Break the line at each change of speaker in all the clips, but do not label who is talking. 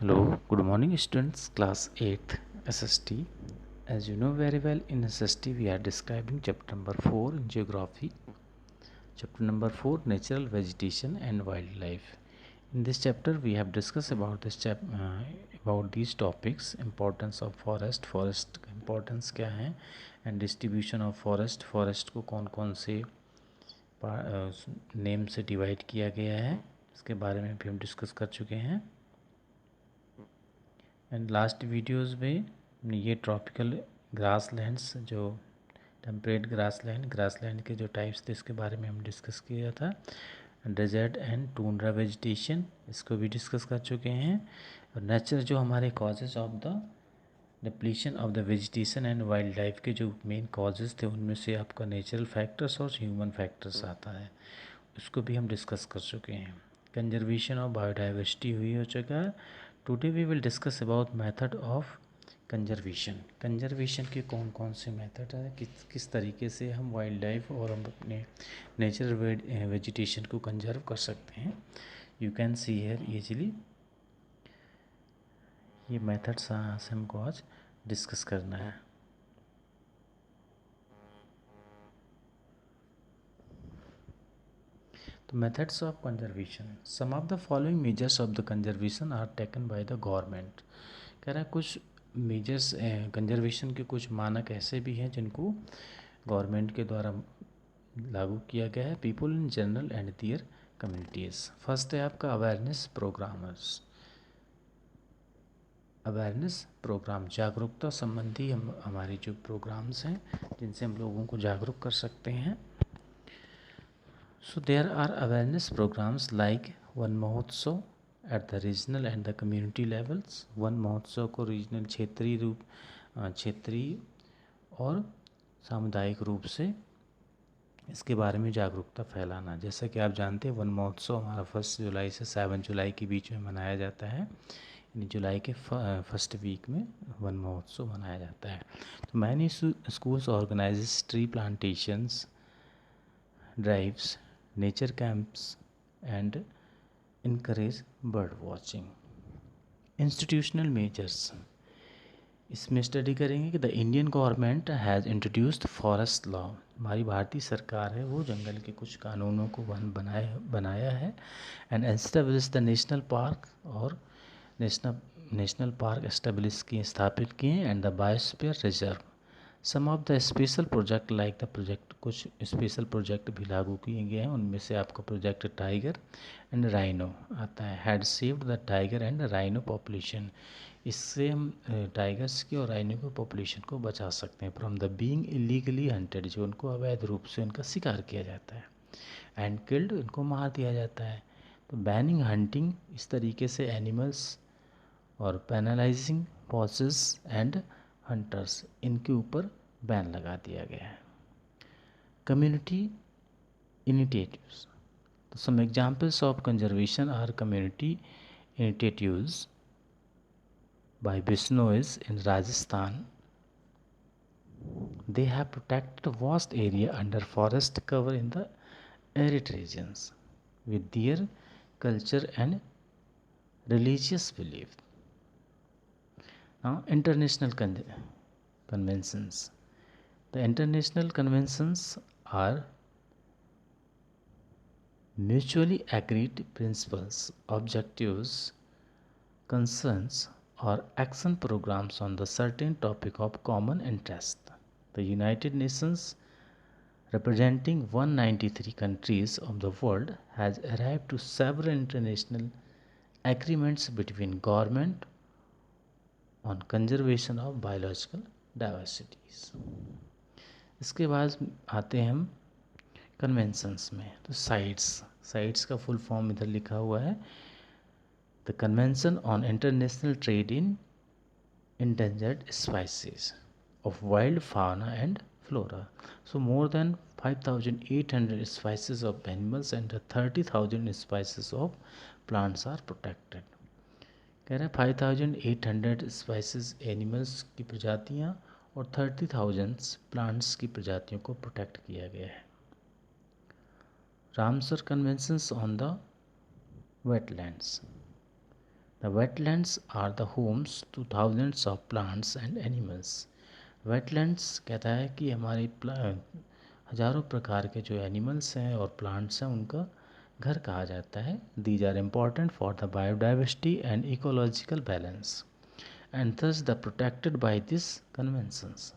Hello, good morning students, class 8th SST. As you know very well, in SST we are describing chapter number 4 in geography. Chapter number 4, natural vegetation and wildlife. In this chapter we have discussed about about these topics: importance of forest importance क्या है, and distribution of forest को कौन कौन से name से divide किया गया है, इसके बारे में भी हम डिस्कस कर चुके हैं। एंड लास्ट वीडियोस में ये ट्रॉपिकल ग्रास लैंड्स, जो टेम्परेट ग्रास लैंड के जो टाइप्स थे इसके बारे में हम डिस्कस किया था। डेजर्ट एंड टूंड्रा वेजिटेशन, इसको भी डिस्कस कर चुके हैं। और नेचर जो हमारे causes of the depletion of the vegetation and wild life के जो मेन कॉजेज़ थे, उनमें से आपका नेचुरल फैक्टर्स और ह्यूमन फैक्टर्स आता है, उसको भी हम डिस्कस कर चुके हैं। कंजर्वेशन ऑफ बायोडाइवर्सिटी हुई हो चुका है। Today we will discuss about method of conservation के कौन कौन से मेथड है, किस तरीके से हम वाइल्ड लाइफ और हम अपने नेचुरल वेजिटेशन को कंजर्व कर सकते हैं। You can see here easily ये मेथड्स से हमको आज डिस्कस करना है। तो methods of conservation, some of the following measures of the conservation are taken by the government. कह रहा है कुछ मेजर्स कंजर्वेशन के कुछ मानक ऐसे भी हैं जिनको गवर्नमेंट के द्वारा लागू किया गया है। People in general and their communities. First है आपका अवेयरनेस प्रोग्राम, जागरूकता संबंधी हमारे जो प्रोग्राम्स हैं जिनसे हम लोगों को जागरूक कर सकते हैं। So there are awareness programmes like Van Mahotsav at the regional and the community levels. Van Mahotsav को रीजनल क्षेत्रीय और सामुदायिक रूप से इसके बारे में जागरूकता फैलाना। जैसा कि आप जानते हैं वन महोत्सव हमारा 1 जुलाई से 7 जुलाई के बीच में मनाया जाता है, यानी जुलाई के फर्स्ट वीक में वन महोत्सव मनाया जाता है। तो many schools organises tree plantations drives, nature camps and encourage bird watching. Institutional measures, इसमें स्टडी करेंगे कि the Indian government has introduced forest law. हमारी भारतीय सरकार है वो जंगल के कुछ कानूनों को बनाया है। And establish the national park, और नेशनल पार्क एस्टेब्लिश किए, स्थापित किए। And the biosphere reserve. Some of the special project like the project, कुछ स्पेशल प्रोजेक्ट भी लागू किए गए हैं, उनमें से आपका प्रोजेक्ट टाइगर एंड राइनो आता है। Had saved the tiger and rhino population, इससे हम टाइगर्स की और राइनो की पॉपुलेशन को बचा सकते हैं from the being illegally hunted, जो उनको अवैध रूप से उनका शिकार किया जाता है। एंड किल्ड, उनको मार दिया जाता है। तो बैनिंग हंटिंग, इस तरीके से एनिमल्स, और पेनलाइजिंग पॉसेस एंड हंटर्स, इनके ऊपर बैन लगा दिया गया है। कम्युनिटी इनिशिएटिव्स, तो some examples of conservation are community initiatives by Bisnois in Rajasthan. They have protected a vast area under forest cover in the arid regions with their culture and religious belief. Now, international conventions. The international conventions are mutually agreed principles, objectives, concerns, or action programs on the certain topic of common interest. The United Nations, representing 193 countries of the world, has arrived to several international agreements between government on conservation of biological diversities. इसके बाद आते हैं हम conventions में। तो sites का full form इधर लिखा हुआ है, The Convention on International Trade in Endangered Species of Wild Fauna and Flora. So more than 5,800 species of animals and 30,000 species of plants are protected. कह रहे हैं 5,800 स्पाइसेस एनिमल्स की प्रजातियाँ और 30,000 प्लांट्स की प्रजातियों को प्रोटेक्ट किया गया है। Ramsar conventions on the wetlands, The wetlands are the homes to thousands of plants and animals. Wetlands कहता है कि हमारी हजारों प्रकार के जो एनिमल्स हैं और प्लांट्स हैं उनका घर कहा जाता है. These are important for the biodiversity and ecological balance and thus the protected by these conventions.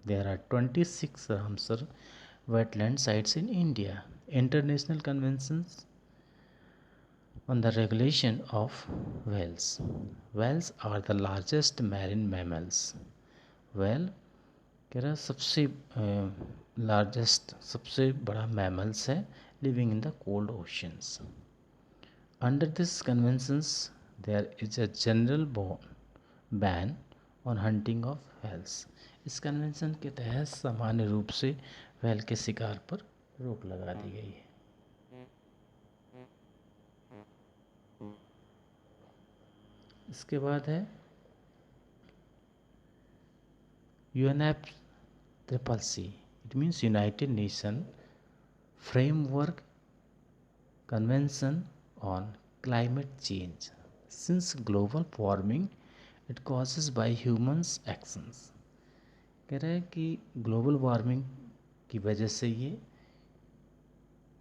There are 26 Ramsar wetland sites in India. International conventions on the regulation of whales. Whales are the largest marine mammals. Whale कह रहा सबसे largest सबसे बड़ा mammals है living in the cold oceans. Under this conventions there is a general ban on hunting of whales. इस convention के तहत सामान्य रूप से व्हेल के शिकार पर रोक लगा दी गई है. इसके बाद है UNFCCC. It means United Nations Framework Convention on Climate Change. Since global warming it causes by humans actions. कह रहा है कि ग्लोबल वार्मिंग की वजह से ये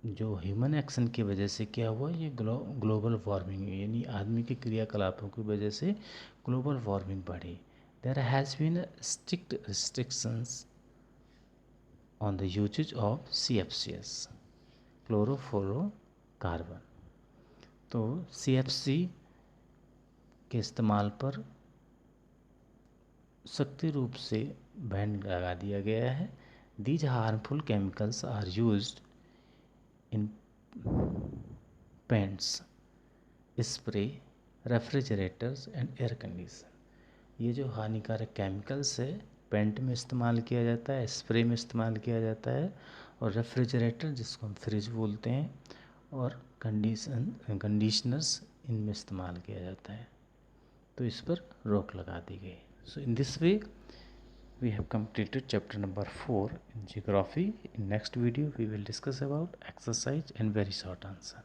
जो ह्यूमन एक्शन की वजह से क्या हुआ, ये ग्लोबल वार्मिंग यानी आदमी के क्रियाकलापों की वजह से ग्लोबल वार्मिंग बढ़ी. There has been strict restrictions on the usage of CFCs, chlorofluorocarbon. तो CFC के इस्तेमाल पर सख्ती रूप से बैन लगा दिया गया है. These harmful chemicals are used in paints, spray, refrigerators and air conditioner. ये जो हानिकारक केमिकल्स है पेंट में इस्तेमाल किया जाता है, स्प्रे में इस्तेमाल किया जाता है और रेफ्रिजरेटर जिसको हम फ्रिज बोलते हैं और कंडीशनर्स इनमें इस्तेमाल किया जाता है. तो इस पर रोक लगा दी गई. So in this way we have completed chapter number 4 in geography. In next video we will discuss about exercise and very short answer.